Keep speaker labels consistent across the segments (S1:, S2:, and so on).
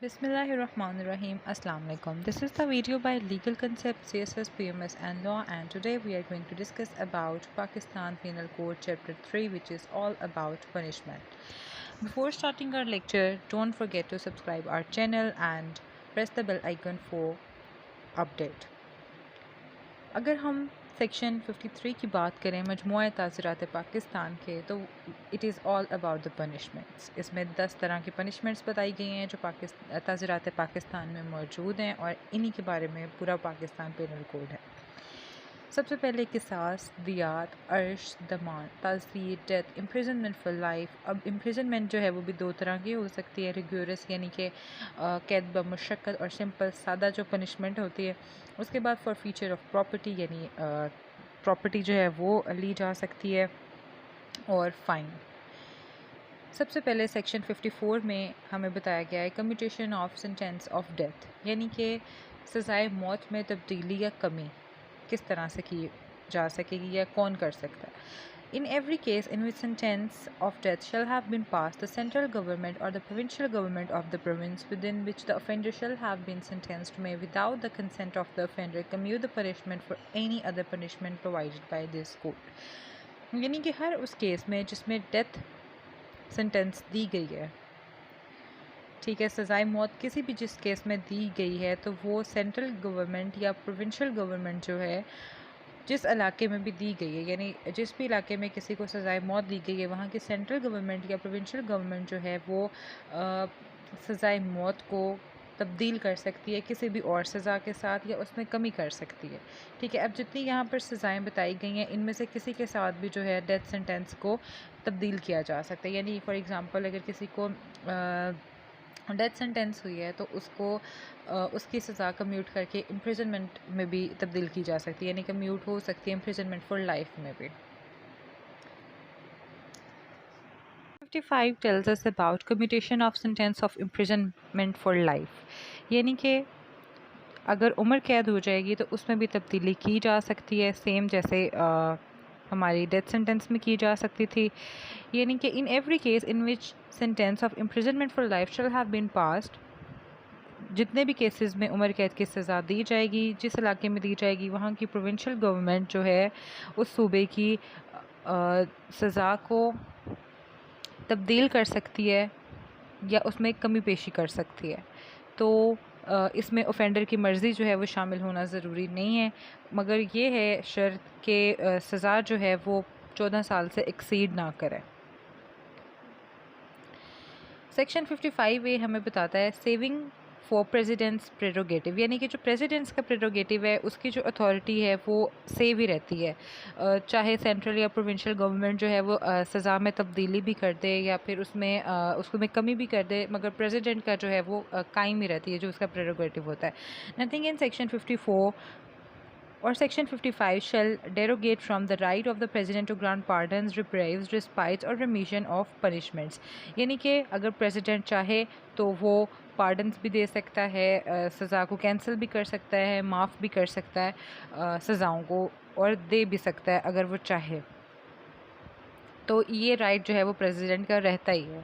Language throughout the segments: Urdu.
S1: Bismillahirrahmanirrahim. Assalamu alaikum. This is the video by Legal Concept, CSS, PMS and Law, and today we are going to discuss about Pakistan Penal Code Chapter 3, which is all about punishment. Before starting our lecture, don't forget to subscribe our channel and press the bell icon for update. اگر ہم سیکشن 53 کی بات کریں مجموعہ تعزیرات پاکستان کے تو it is all about the punishments. اس میں 10 طرح کی پنشمنٹس بتائی گئی ہیں جو تعزیرات پاکستان میں موجود ہیں اور انہی کے بارے میں پورا پاکستان پینل کوڈ ہے. سب سے پہلے قصاص، دیات، عرش، دمان، تعزیر، ڈیتھ، امپریزنمنٹ فار لائف. اب امپریزنمنٹ جو ہے وہ بھی 2 طرح کی ہو سکتی ہے، ریگیورس یعنی کہ قید بمشقت، اور سمپل سادہ جو پنشمنٹ ہوتی ہے. اس کے بعد فار فیچر آف پراپرٹی یعنی پراپرٹی جو ہے وہ لی جا سکتی ہے، اور فائن. سب سے پہلے سیکشن 54 میں ہمیں بتایا گیا ہے commutation of sentence of death, یعنی کہ سزائے موت میں تبدیلی یا کمی کس طرح سے کی جا سکے گی یا کون کر سکتا ہے. In every case in which sentence of death shall have been passed, the central government or the provincial government of the province within which the offender shall have been sentenced may, without the consent of the offender, commute the punishment for any other punishment provided by this code. یعنی کہ ہر اس کیس میں جس میں ڈیتھ سینٹینس دی گئی ہے، ٹھیک ہے، سزائے موت کسی بھی جس کیس میں دی گئی ہے، تو وہ سینٹرل گورنمنٹ یا پروونشل گورنمنٹ جو ہے جس علاقے میں بھی دی گئی ہے، یعنی جس بھی علاقے میں کسی کو سزائے موت دی گئی ہے وہاں کی سینٹرل گورنمنٹ یا پروونشل گورنمنٹ جو ہے وہ سزائے موت کو تبدیل کر سکتی ہے کسی بھی اور سزا کے ساتھ، یا اس میں کمی کر سکتی ہے. ٹھیک ہے، اب جتنی یہاں پر سزائیں بتائی گئی ہیں ان میں سے کسی کے ساتھ بھی جو ہے ڈیتھ سینٹینس کو تبدیل کیا جا سکتا ہے. یعنی فار ایگزامپل اگر کسی کو ڈیتھ سینٹینس ہوئی ہے تو اس کو اس کی سزا کمیوٹ کر کے امپریزنمنٹ میں بھی تبدیل کی جا سکتی ہے، یعنی کمیوٹ ہو سکتی ہے امپریزنمنٹ فار لائف میں بھی. 55 tells us about commutation of sentence of imprisonment for life، یعنی کہ اگر عمر قید ہو جائے گی تو اس میں بھی تبدیلی کی جا سکتی ہے، سیم جیسے ہماری ڈیتھ سینٹینس میں کی جا سکتی تھی. یعنی کہ in every case in which sentence of imprisonment for life شل ہیو بین پاسڈ، جتنے بھی کیسز میں عمر قید کی سزا دی جائے گی جس علاقے میں دی جائے گی وہاں کی پروونشل گورنمنٹ جو ہے اس صوبے کی سزا کو تبدیل کر سکتی ہے یا اس میں کمی پیشی کر سکتی ہے. تو اس میں اوفینڈر کی مرضی جو ہے وہ شامل ہونا ضروری نہیں ہے، مگر یہ ہے شرط کہ سزا جو ہے وہ 14 سال سے ایکسیڈ نہ کرے. سیکشن 55A ہمیں بتاتا ہے سیونگ فور پریزیڈنٹس پریروگیٹو، یعنی کہ جو پریزیڈنٹس کا پریروگیٹو ہے اس کی جو اتھارٹی ہے وہ سیو ہی رہتی ہے، چاہے سینٹرل یا پروونشل گورنمنٹ جو ہے وہ سزا میں تبدیلی بھی کر دے یا پھر اس میں کمی بھی کر دے، مگر پریزیڈنٹ کا جو ہے وہ قائم ہی رہتی ہے جو اس کا پریروگیٹو ہوتا ہے. Nothing in section 54 or section 55 shall derogate from the right of the president to grant pardons, reprieves, respites or remission of punishments. یعنی کہ اگر پریزیڈنٹ چاہے تو وہ پارڈنس بھی دے سکتا ہے، سزا کو کینسل بھی کر سکتا ہے، معاف بھی کر سکتا ہے سزاؤں کو، اور دے بھی سکتا ہے اگر وہ چاہے. تو یہ رائٹ جو ہے وہ پریزیڈنٹ کا رہتا ہی ہے.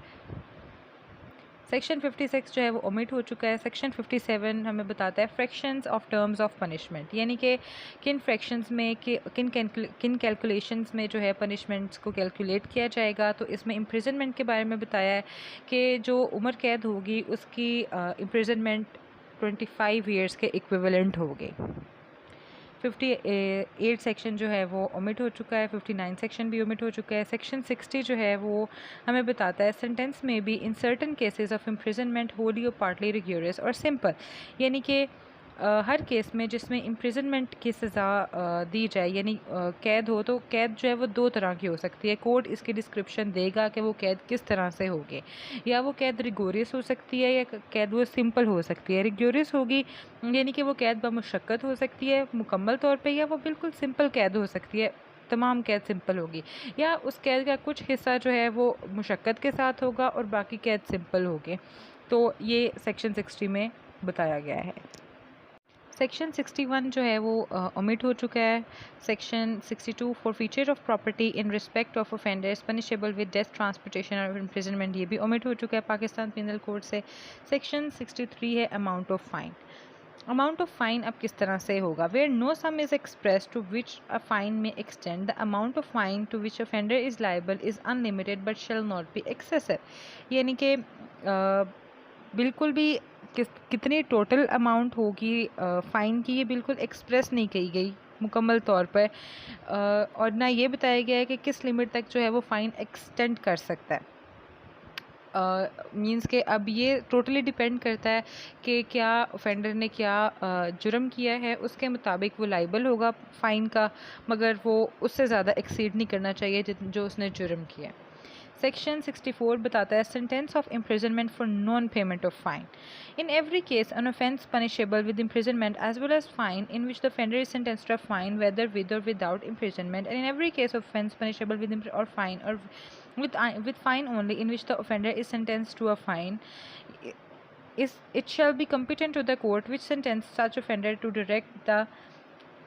S1: سیکشن 56 جو ہے وہ اومٹ ہو چکا ہے. سیکشن 57 ہمیں بتاتا ہے fractions of terms of punishment, یعنی کہ کن فریکشنز میں کن کیلکولیشنز میں جو ہے پنشمنٹس کو کیلکولیٹ کیا جائے گا. تو اس میں امپریزنمنٹ کے بارے میں بتایا ہے کہ جو عمر قید ہوگی اس کی امپریزنمنٹ 25 ایئرس کے ایکویولنٹ ہوگی. 58 سیکشن جو ہے وہ اومٹ ہو چکا ہے. 59 سیکشن بھی اومٹ ہو چکا ہے. سیکشن 60 جو ہے وہ ہمیں بتاتا ہے سینٹینس میں بھی in certain cases of imprisonment wholly or partly ریگیورس اور سمپل، یعنی کہ ہر کیس میں جس میں امپریزنمنٹ کی سزا دی جائے، یعنی قید ہو تو قید جو ہے وہ 2 طرح کی ہو سکتی ہے. کوڈ اس کی ڈسکرپشن دے گا کہ وہ قید کس طرح سے ہوگی، یا وہ قید ریگوریس ہو سکتی ہے یا قید وہ سمپل ہو سکتی ہے. ریگوریس ہوگی یعنی کہ وہ قید بمشقت ہو سکتی ہے مکمل طور پہ، یا وہ بالکل سمپل قید ہو سکتی ہے، تمام قید سمپل ہوگی، یا اس قید کا کچھ حصہ جو ہے وہ مشقت کے ساتھ ہوگا اور باقی قید سمپل ہوگی. تو یہ سیکشن 60 میں بتایا گیا ہے. سیکشن 61 جو ہے وہ اومٹ ہو چکا ہے. Section 62 forfeiture of property in respect of offenders punishable with death, transportation or imprisonment, یہ بھی اومٹ ہو چکا ہے پاکستان پینل کوڈ سے. سیکشن 63 ہے amount of fine. Amount of fine اب کس طرح سے ہوگا؟ Where no sum is express to which a fine may extend, the amount of fine to which offender از liable از unlimited but shall not be excessive. یعنی کہ بالکل بھی کتنی ٹوٹل اماؤنٹ ہوگی فائن کی یہ بالکل ایکسپریس نہیں کہی گئی مکمل طور پر, اور نہ یہ بتایا گیا ہے کہ کس لمٹ تک جو ہے وہ فائن ایکسٹینڈ کر سکتا ہے. مینس کہ اب یہ ٹوٹلی ڈیپینڈ کرتا ہے کہ کیا اوفینڈر نے کیا جرم کیا ہے, اس کے مطابق وہ لائبل ہوگا فائن کا, مگر وہ اس سے زیادہ ایکسیڈ نہیں کرنا چاہیے جو اس نے جرم کیا. سیکشن 64 بتاتا ہے sentence of imprisonment for non payment of fine. In every case, an offence punishable with imprisonment as well as fine in which the offender is sentenced to a fine whether with or without imprisonment, and in every case of offence punishable with or fine or with fine only in which the offender is sentenced to a fine, it shall be competent to the court which sentenced such offender to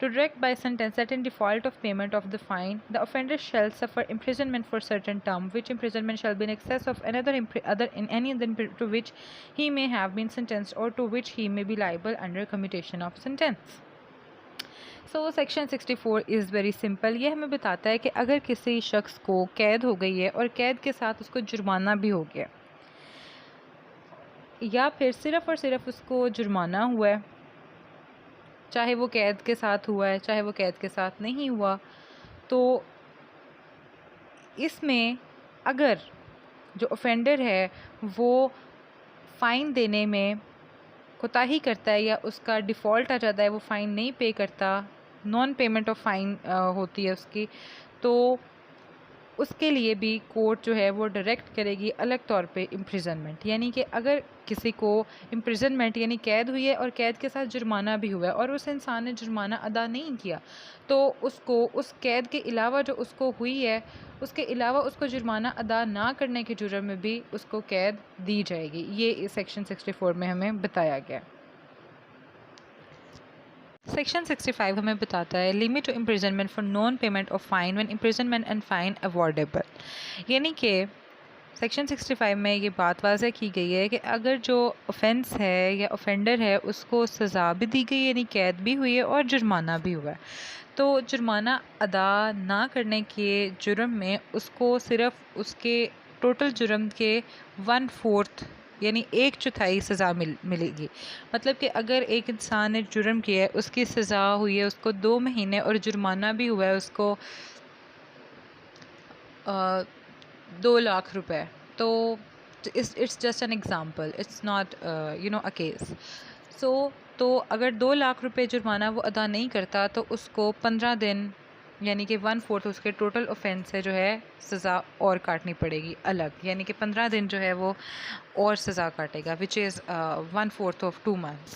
S1: direct by sentence that in default of payment of the fine, the offender shall suffer imprisonment for certain term, which imprisonment shall be in excess of other to which he may have been sentenced or to which he may be liable under commutation of sentence. So section 64 is very simple. یہ ہمیں بتاتا ہے کہ اگر کسی شخص کو قید ہو گئی ہے اور قید کے ساتھ اس کو جرمانہ بھی ہو گیا, یا پھر صرف اور صرف اس کو جرمانہ ہوا ہے, چاہے وہ قید کے ساتھ ہوا ہے چاہے وہ قید کے ساتھ نہیں ہوا, تو اس میں اگر جو اوفینڈر ہے وہ فائن دینے میں کوتاہی کرتا ہے یا اس کا ڈیفالٹ آ جاتا ہے, وہ فائن نہیں پے کرتا, نان پیمنٹ آف فائن ہوتی ہے اس کی, تو اس کے لیے بھی کورٹ جو ہے وہ ڈائریکٹ کرے گی الگ طور پہ امپریزنمنٹ. یعنی کہ اگر کسی کو امپریزنمنٹ یعنی قید ہوئی ہے اور قید کے ساتھ جرمانہ بھی ہوا ہے اور اس انسان نے جرمانہ ادا نہیں کیا, تو اس کو اس قید کے علاوہ جو اس کو ہوئی ہے اس کے علاوہ اس کو جرمانہ ادا نہ کرنے کے جرم میں بھی اس کو قید دی جائے گی. یہ سیکشن 64 میں ہمیں بتایا گیا. سیکشن 65 ہمیں بتاتا ہے limit to imprisonment for non payment of fine when imprisonment and fine awardable. یعنی کہ سیکشن 65 میں یہ بات واضح کی گئی ہے کہ اگر جو اوفینس ہے یا اوفینڈر ہے اس کو سزا بھی دی گئی یعنی قید بھی ہوئی ہے اور جرمانہ بھی ہوا ہے, تو جرمانہ ادا نہ کرنے کے جرم میں اس کو صرف اس کے ٹوٹل جرم کے 1/4 یعنی 1/4 سزا ملے گی. مطلب کہ اگر ایک انسان نے جرم کیا ہے, اس کی سزا ہوئی ہے اس کو 2 مہینے اور جرمانہ بھی ہوا ہے اس کو 2 لاکھ روپے, تو it's just an example, it's not a case. تو اگر 2 لاکھ روپے جرمانہ وہ ادا نہیں کرتا تو اس کو 15 دن یعنی کہ 1/4 اس کے ٹوٹل اوفینس سے جو ہے سزا اور کاٹنی پڑے گی الگ, یعنی کہ 15 دن جو ہے وہ اور سزا کاٹے گا, which is 1/4 of 2 months.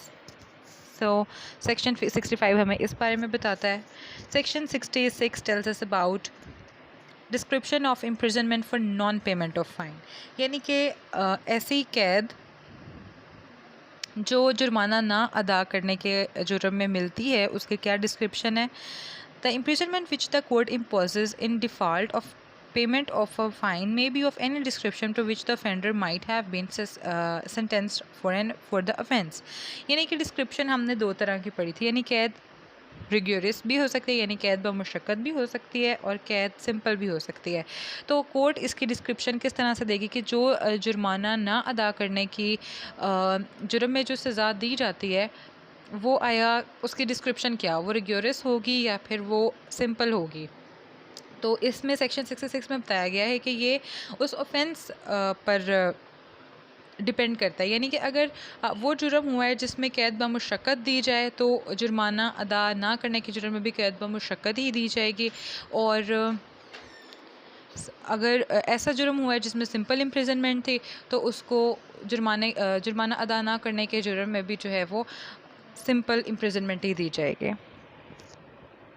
S1: So section 65 ہمیں اس بارے میں بتاتا ہے. Section 66 tells us about description of imprisonment for non payment of fine. یعنی کہ ایسی قید جو جرمانہ نہ ادا کرنے کے جرم میں ملتی ہے اس کے کیا ڈسکرپشن ہے. The imprisonment which the court imposes in default of payment of a fine may be of any description to which the offender might have been sentenced for the offence. یعنی کہ ڈسکرپشن ہم نے 2 طرح کی پڑھی تھی, یعنی قید ریگیورس بھی ہو سکتی ہے یعنی قید بمشقت بھی ہو سکتی ہے اور قید سمپل بھی ہو سکتی ہے. تو کورٹ اس کی ڈسکرپشن کس طرح سے دے گی کہ جو جرمانہ نہ ادا کرنے کی جرم میں جو سزا دی جاتی ہے وہ آیا اس کی ڈسکرپشن کیا, وہ ریگیورس ہوگی یا پھر وہ سمپل ہوگی. تو اس میں سیکشن 66 میں بتایا گیا ہے کہ یہ اس اوفینس پر ڈپینڈ کرتا ہے. یعنی کہ اگر وہ جرم ہوا ہے جس میں قید بمشقت دی جائے تو جرمانہ ادا نہ کرنے کے جرم میں بھی قید بمشقت ہی دی جائے گی, اور اگر ایسا جرم ہوا ہے جس میں سمپل امپریزنمنٹ تھی تو اس کو جرمانہ ادا نہ کرنے کے جرم میں بھی جو ہے وہ سمپل امپریزنمنٹ ہی دی جائے گی.